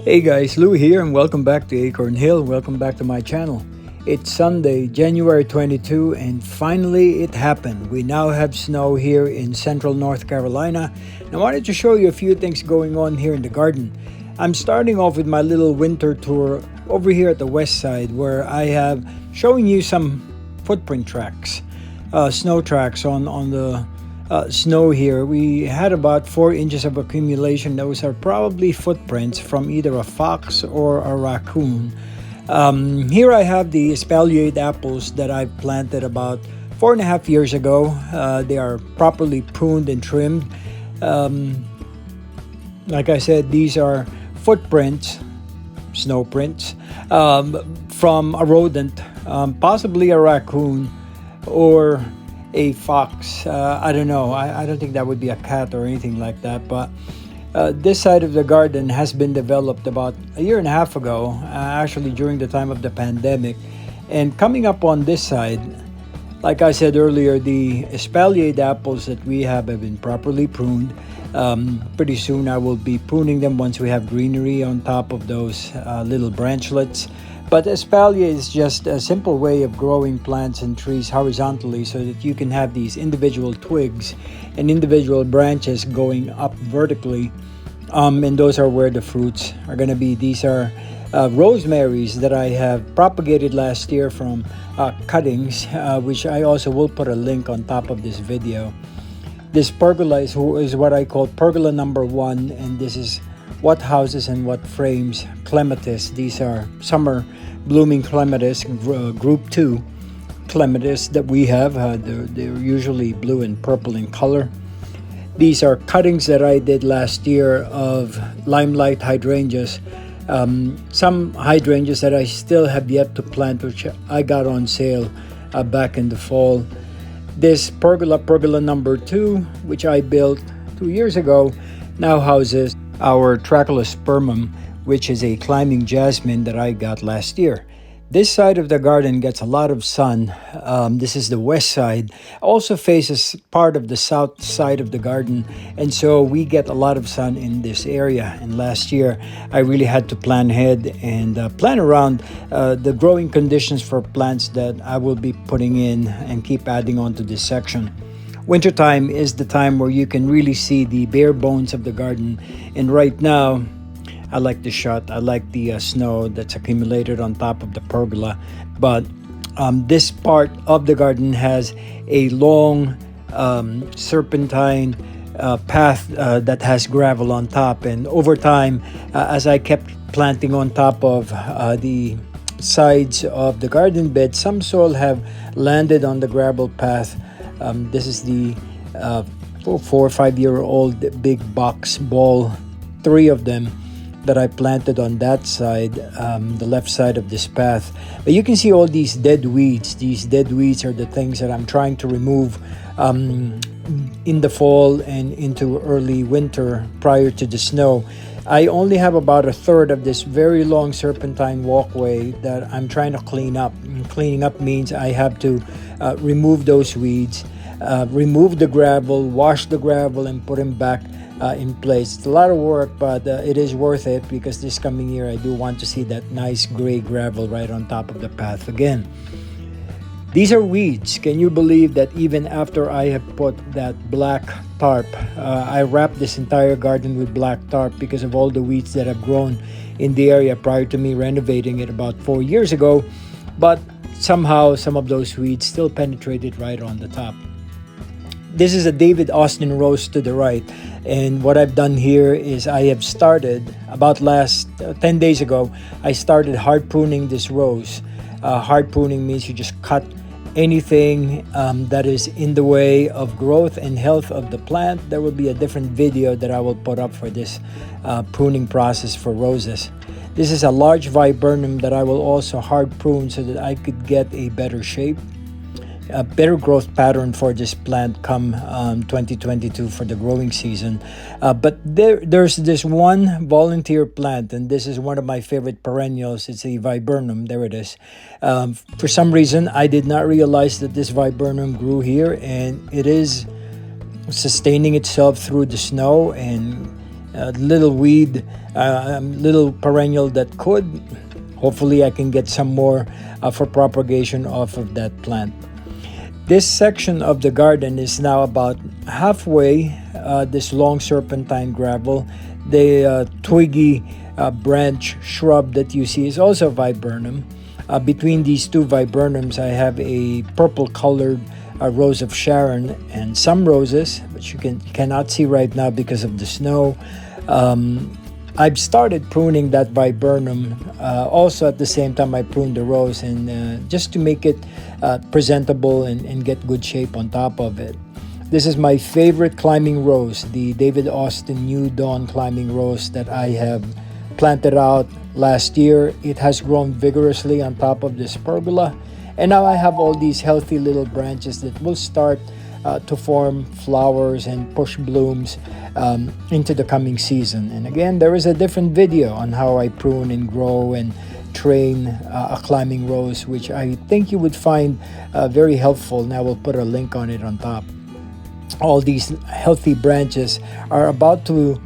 Hey guys, Lou here and welcome back to Acorn Hill. Welcome back to my channel. It's Sunday, January 22 and finally it happened. We now have snow here in central North Carolina. And I wanted to show you a few things going on here in the garden. I'm starting off with my little winter tour over here at the west side where I have showing you some footprint tracks, snow tracks on the snow here. We had about 4 inches of accumulation. Those are probably footprints from either a fox or a raccoon. Here I have the espaliered apples that I planted about 4.5 years ago. They are properly pruned and trimmed. Like I said, these are footprints, snow prints, from a rodent, possibly a raccoon or a fox. I don't know. I don't think that would be a cat or anything like that. But this side of the garden has been developed about 1.5 years ago, actually during the time of the pandemic. And coming up on this side, like I said earlier, the espaliered apples that we have been properly pruned. Pretty soon I will be pruning them once we have greenery on top of those little branchlets. But espalier is just a simple way of growing plants and trees horizontally so that you can have these individual twigs and individual branches going up vertically. And those are where the fruits are going to be. These are rosemaries that I have propagated last year from cuttings, which I also will put a link on top of this video. This pergola is what I call pergola number 1, and this is what houses and what frames clematis. These are summer blooming clematis, group 2 clematis that we have. They're usually blue and purple in color. These are cuttings that I did last year of limelight hydrangeas. Some hydrangeas that I still have yet to plant, which I got on sale back in the fall. This pergola number 2, which I built 2 years ago, now houses our Tracheospermum, which is a climbing jasmine that I got last year. This side of the garden gets a lot of sun. This is the west side. Also faces part of the south side of the garden, and so we get a lot of sun in this area. And last year, I really had to plan ahead and plan around the growing conditions for plants that I will be putting in and keep adding on to this section. Wintertime is the time where you can really see the bare bones of the garden. And right now, I like the shot. I like the snow that's accumulated on top of the pergola. But this part of the garden has a long serpentine path that has gravel on top. And over time, as I kept planting on top of the sides of the garden bed, some soil have landed on the gravel path. This is the 4 or 5 year old big box ball, 3 of them that I planted on that side, the left side of this path. But you can see all these dead weeds. These dead weeds are the things that I'm trying to remove in the fall and into early winter prior to the snow. I only have about 1/3 of this very long serpentine walkway that I'm trying to clean up. And cleaning up means I have to remove those weeds, remove the gravel, wash the gravel, and put them back in place. It's a lot of work, but it is worth it because this coming year I do want to see that nice gray gravel right on top of the path again. These are weeds. Can you believe that even after I have put that black tarp, I wrapped this entire garden with black tarp because of all the weeds that have grown in the area prior to me renovating it about 4 years ago, but somehow some of those weeds still penetrated right on the top. This is a David Austin rose to the right, and what I've done here is I have started about 10 days ago, I started hard pruning this rose. Hard pruning means you just cut anything that is in the way of growth and health of the plant. There will be a different video that I will put up for this pruning process for roses. This is a large viburnum that I will also hard prune so that I could get a better shape, a better growth pattern for this plant come 2022 for the growing season. But there's this one volunteer plant, and this is one of my favorite perennials. It's a viburnum. There it is. For some reason, I did not realize that this viburnum grew here, and it is sustaining itself through the snow and little weed, little perennial that could. Hopefully, I can get some more for propagation off of that plant. This section of the garden is now about halfway. This long serpentine gravel, the twiggy branch shrub that you see is also viburnum. Between these two viburnums, I have a purple colored rose of Sharon and some roses, which you cannot see right now because of the snow. I've started pruning that viburnum. Also, at the same time, I pruned the rose, and just to make it presentable and get good shape on top of it. This is my favorite climbing rose, the David Austin New Dawn climbing rose that I have planted out last year. It has grown vigorously on top of this pergola, and now I have all these healthy little branches that will start to form flowers and push blooms into the coming season. And again, there is a different video on how I prune and grow and train a climbing rose, which I think you would find very helpful, and I will put a link on it on top. All these healthy branches are about to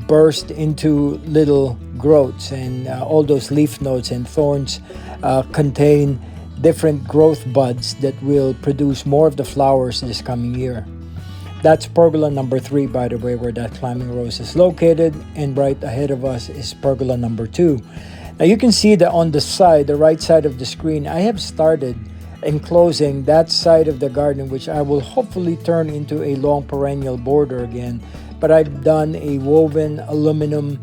burst into little growths, and all those leaf nodes and thorns contain different growth buds that will produce more of the flowers this coming year. That's pergola number 3, by the way, where that climbing rose is located, and right ahead of us is pergola number 2. Now you can see that on the side, the right side of the screen, I have started enclosing that side of the garden, which I will hopefully turn into a long perennial border again. But I've done a woven aluminum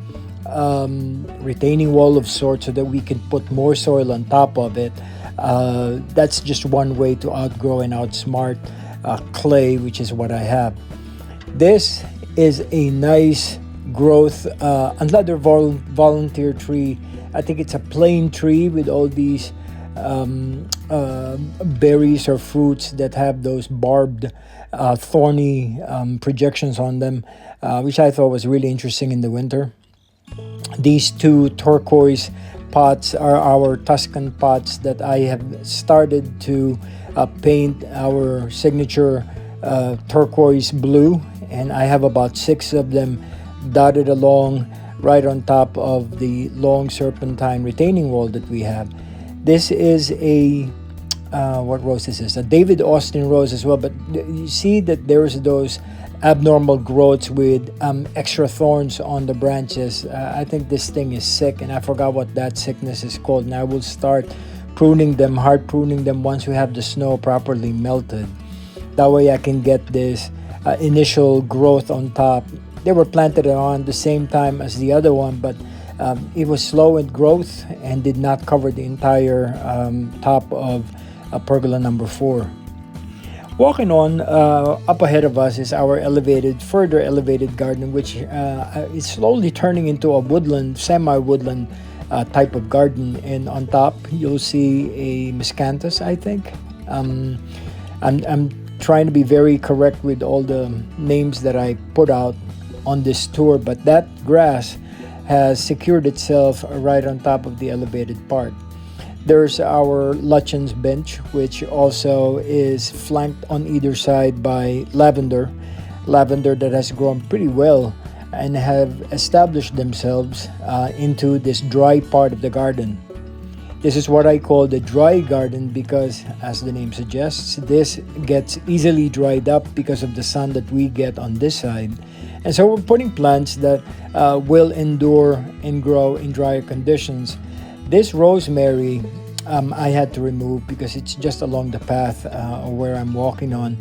retaining wall of sorts so that we can put more soil on top of it. That's just one way to outgrow and outsmart clay, which is what I have. This is a nice growth, another volunteer tree. I think it's a plain tree with all these berries or fruits that have those barbed, thorny projections on them, which I thought was really interesting in the winter. These two turquoise pots are our Tuscan pots that I have started to paint our signature turquoise blue, and I have about 6 of them dotted along right on top of the long serpentine retaining wall that we have. This is a what rose this is? A David Austin rose as well, but you see that there's those abnormal growths with extra thorns on the branches. I think this thing is sick, and I forgot what that sickness is called, and I will start pruning them, hard pruning them once we have the snow properly melted. That way I can get this initial growth on top. They were planted on the same time as the other one, but it was slow in growth and did not cover the entire top of pergola number 4. Walking on, up ahead of us is our further elevated garden, which is slowly turning into a woodland, semi-woodland type of garden. And on top, you'll see a miscanthus, I think. I'm trying to be very correct with all the names that I put out on this tour, but that grass has secured itself right on top of the elevated part. There's our Lutyens bench, which also is flanked on either side by lavender that has grown pretty well and have established themselves into this dry part of the garden. This is what I call the dry garden because, as the name suggests, this gets easily dried up because of the sun that we get on this side. And so we're putting plants that will endure and grow in drier conditions. This rosemary I had to remove because it's just along the path where I'm walking on.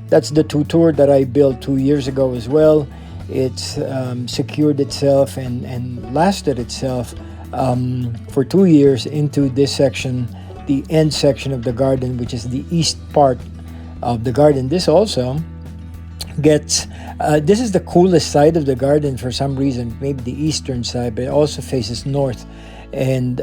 That's the tutor that I built 2 years ago as well. It's secured itself and lasted itself for 2 years into this section, the end section of the garden, which is the east part of the garden. This also gets this is the coolest side of the garden for some reason, maybe the eastern side, but it also faces north. And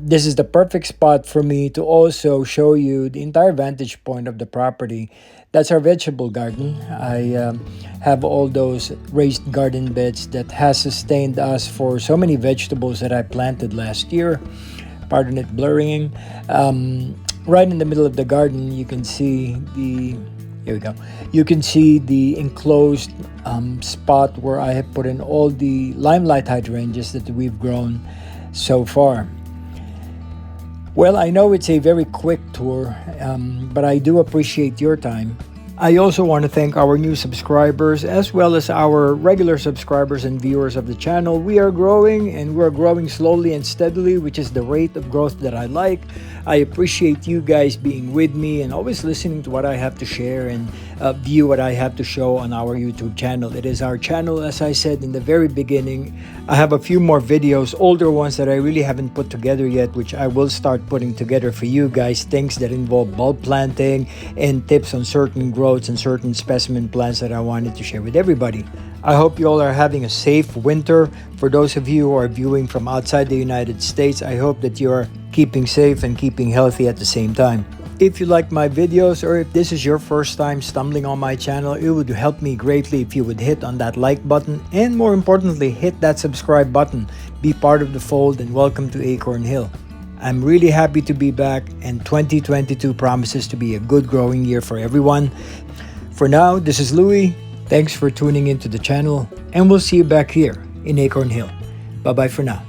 this is the perfect spot for me to also show you the entire vantage point of the property. That's our vegetable garden. I have all those raised garden beds that has sustained us for so many vegetables that I planted last year. Pardon it blurring. Right in the middle of the garden, you can see the Here we go. You can see the enclosed spot where I have put in all the limelight hydrangeas that we've grown so far. Well, I know it's a very quick tour, but I do appreciate your time. I also want to thank our new subscribers as well as our regular subscribers and viewers of the channel. We are growing, and we're growing slowly and steadily, which is the rate of growth that I like. I appreciate you guys being with me and always listening to what I have to share and view what I have to show on our YouTube channel. It is our channel, as I said in the very beginning. I have a few more videos, older ones that I really haven't put together yet, which I will start putting together for you guys. Things that involve bulb planting and tips on certain growths and certain specimen plants that I wanted to share with everybody. I hope you all are having a safe winter. For those of you who are viewing from outside the United States, I hope that you are keeping safe and keeping healthy at the same time. If you like my videos, or if this is your first time stumbling on my channel, it would help me greatly if you would hit on that like button, and more importantly, hit that subscribe button. Be part of the fold, and welcome to Acorn Hill. I'm really happy to be back, and 2022 promises to be a good growing year for everyone. For now, this is Louie. Thanks for tuning into the channel, and we'll see you back here in Acorn Hill. Bye-bye for now.